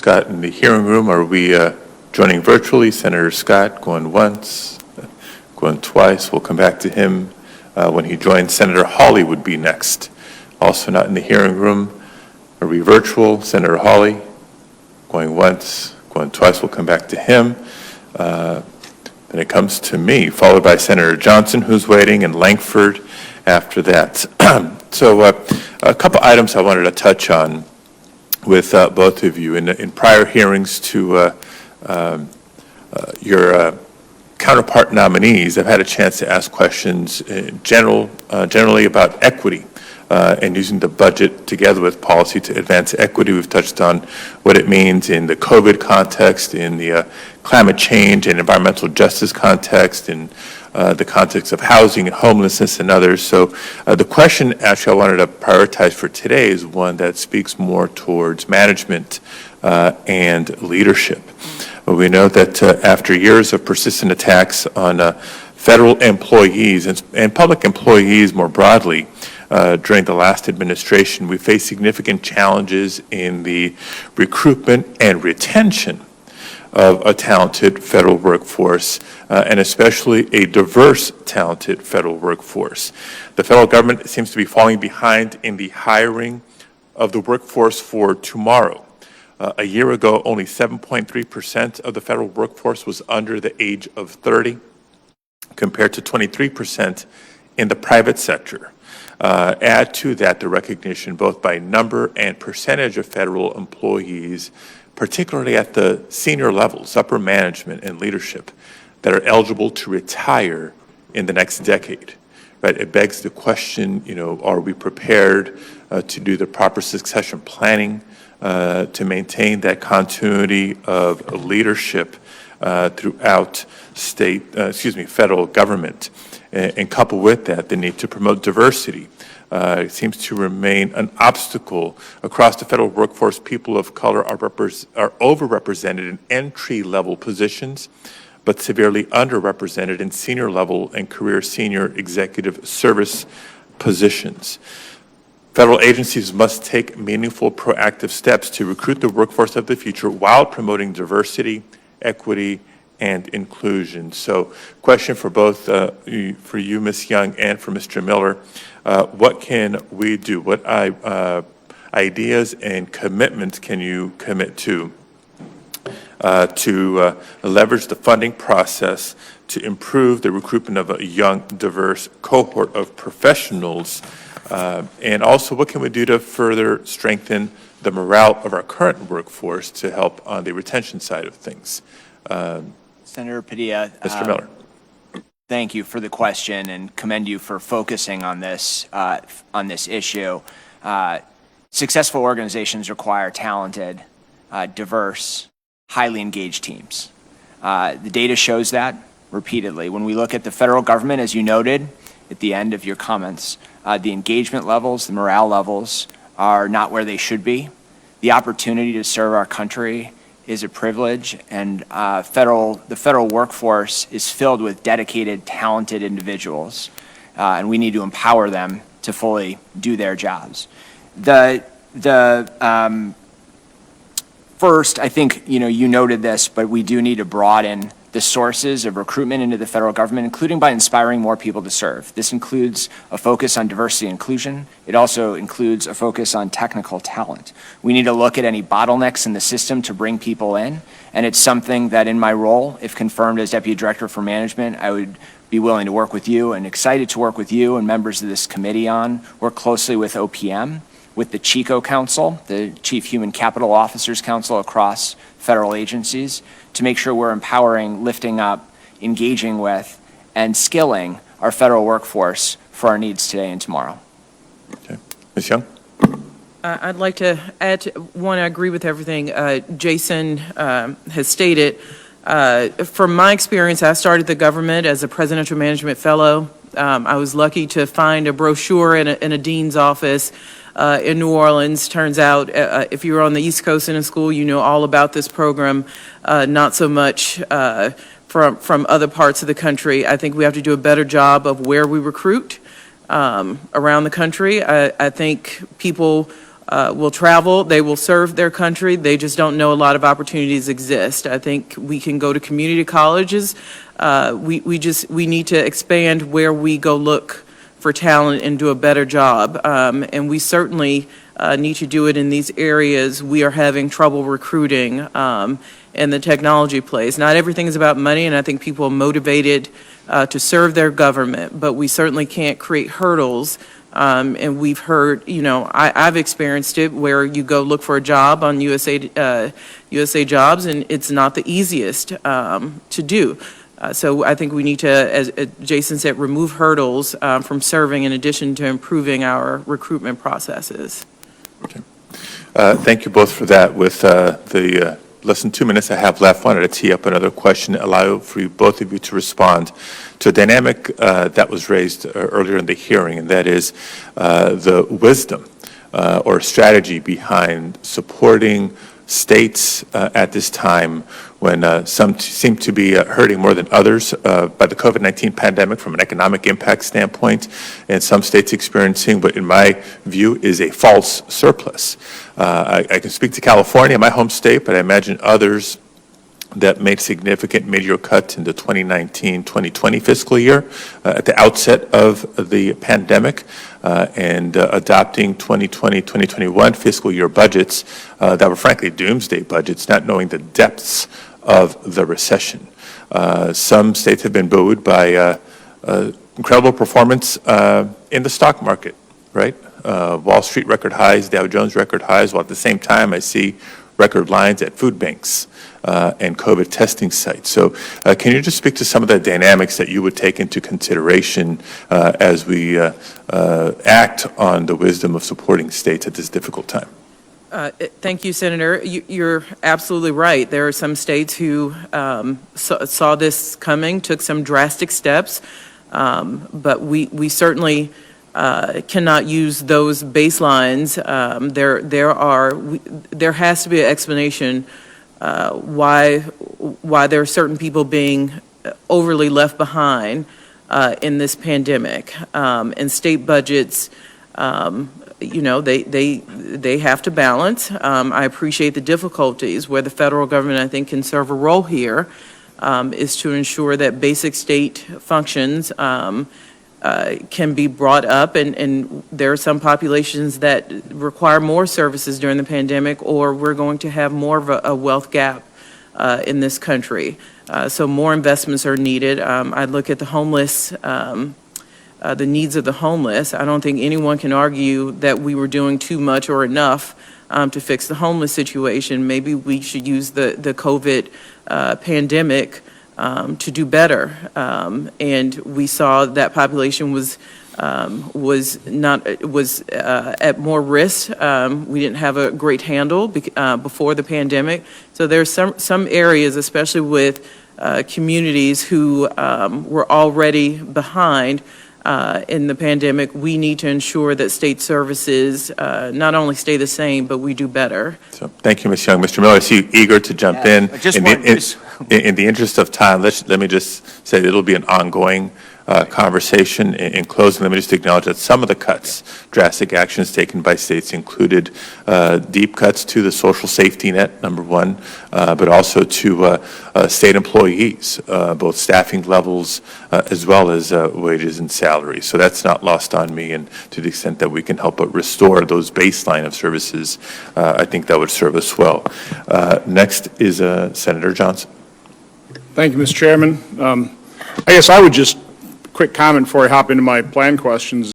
Scott in the hearing room. Are we joining virtually? Senator Scott going once, going twice. We'll come back to him when he joins. Senator Hawley would be next. Also not in the hearing room. Are we virtual? Senator Hawley going once, going twice. We'll come back to him. Then it comes to me, followed by Senator Johnson, who's waiting, and Langford after that. So a couple items I wanted to touch on with both of you. In prior hearings to your counterpart nominees, I've had a chance to ask questions generally about equity and using the budget together with policy to advance equity. We've touched on what it means in the COVID context, in the climate change and environmental justice context, in the context of housing and homelessness and others. So the question actually I wanted to prioritize for today is one that speaks more towards management and leadership. We know that after years of persistent attacks on federal employees and public employees more broadly, during the last administration, we faced significant challenges in the recruitment and retention of a talented federal workforce, and especially a diverse, talented federal workforce. The federal government seems to be falling behind in the hiring of the workforce for tomorrow. A year ago, only 7.3% of the federal workforce was under the age of 30, compared to 23% in the private sector. Add to that the recognition both by number and percentage of federal employees, particularly at the senior levels, upper management and leadership, that are eligible to retire in the next decade. Right? It begs the question, are we prepared to do the proper succession planning to maintain that continuity of leadership throughout federal government? And couple with that, the need to promote diversity. It seems to remain an obstacle across the federal workforce. People of color are overrepresented in entry-level positions, but severely underrepresented in senior-level and career senior executive service positions. Federal agencies must take meaningful, proactive steps to recruit the workforce of the future while promoting diversity, equity, and inclusion. So, question for both, for you, Ms. Young, and for Mr. Miller. What can we do? What ideas and commitments can you commit to leverage the funding process to improve the recruitment of a young, diverse cohort of professionals? And also, what can we do to further strengthen the morale of our current workforce to help on the retention side of things? Senator Padilla. Mr. Miller. Thank you for the question and commend you for focusing on this issue. Successful organizations require talented, diverse, highly engaged teams. The data shows that repeatedly. When we look at the federal government, as you noted at the end of your comments, the engagement levels, the morale levels are not where they should be. The opportunity to serve our country is a privilege, and the federal workforce is filled with dedicated, talented individuals, and we need to empower them to fully do their jobs. First, I think you noted this, but we do need to broaden the sources of recruitment into the federal government, including by inspiring more people to serve. This includes a focus on diversity and inclusion. It also includes a focus on technical talent. We need to look at any bottlenecks in the system to bring people in, and it's something that in my role, if confirmed as Deputy Director for Management, I would be willing to work with you and excited to work with you and members of this committee on, work closely with OPM, with the CHICO Council, the Chief Human Capital Officers Council across federal agencies, to make sure we're empowering, lifting up, engaging with, and skilling our federal workforce for our needs today and tomorrow. Okay. Ms. Young? I'd like to add, I agree with everything Jason has stated. From my experience, I started the government as a presidential management fellow. I was lucky to find a brochure in a dean's office in New Orleans. Turns out, if you were on the East Coast in a school, you know all about this program, not so much from other parts of the country. I think we have to do a better job of where we recruit around the country. I think people will travel, they will serve their country, they just don't know a lot of opportunities exist. I think we can go to community colleges. We need to expand where we go look for talent and do a better job. And we certainly need to do it in these areas we are having trouble recruiting in the technology place. Not everything is about money, and I think people are motivated to serve their government, but we certainly can't create hurdles. And we've heard, I've experienced it where you go look for a job on USA Jobs, and it's not the easiest to do. So I think we need to, as Jason said, remove hurdles from serving in addition to improving our recruitment processes. Okay. Thank you both for that. With the less than 2 minutes I have left, wanted to tee up another question, allow for you, both of you to respond to a dynamic that was raised earlier in the hearing, and that is the wisdom or strategy behind supporting states at this time when some seem to be hurting more than others by the COVID-19 pandemic from an economic impact standpoint, and some states experiencing what, in my view, is a false surplus. I can speak to California, my home state, but I imagine others that made significant mid-year cuts in the 2019-2020 fiscal year at the outset of the pandemic and adopting 2020-2021 fiscal year budgets that were frankly doomsday budgets, not knowing the depths of the recession. Some states have been buoyed by incredible performance in the stock market, right? Wall Street record highs, Dow Jones record highs, while at the same time I see record lines at food banks and COVID testing sites. So can you just speak to some of the dynamics that you would take into consideration as we act on the wisdom of supporting states at this difficult time? Thank you, Senator. You're absolutely right. There are some states who saw this coming, took some drastic steps, but we certainly cannot use those baselines. There has to be an explanation why there are certain people being overly left behind in this pandemic, and state budgets. They have to balance. I appreciate the difficulties where the federal government, I think, can serve a role here, is to ensure that basic state functions can be brought up, and there are some populations that require more services during the pandemic, or we're going to have more of a wealth gap in this country. So more investments are needed. I look at the homeless, the needs of the homeless. I don't think anyone can argue that we were doing too much or enough to fix the homeless situation. Maybe we should use the COVID pandemic to do better. And we saw that population was at more risk. We didn't have a great handle before the pandemic. So there's some areas, especially with communities who were already behind in the pandemic. We need to ensure that state services not only stay the same, but we do better. So, thank you, Ms. Young. Mr. Miller, I see you eager to jump in. In the interest of time, let me just say that it'll be an ongoing conversation. In closing, let me just acknowledge that some of the cuts, drastic actions taken by states included deep cuts to the social safety net, number one, but also to state employees, both staffing levels as well as wages and salaries. So that's not lost on me, and to the extent that we can help restore those baseline of services, I think that would serve us well. Next is Senator Johnson. Thank you, Mr. Chairman. I guess I would just quick comment before I hop into my plan questions.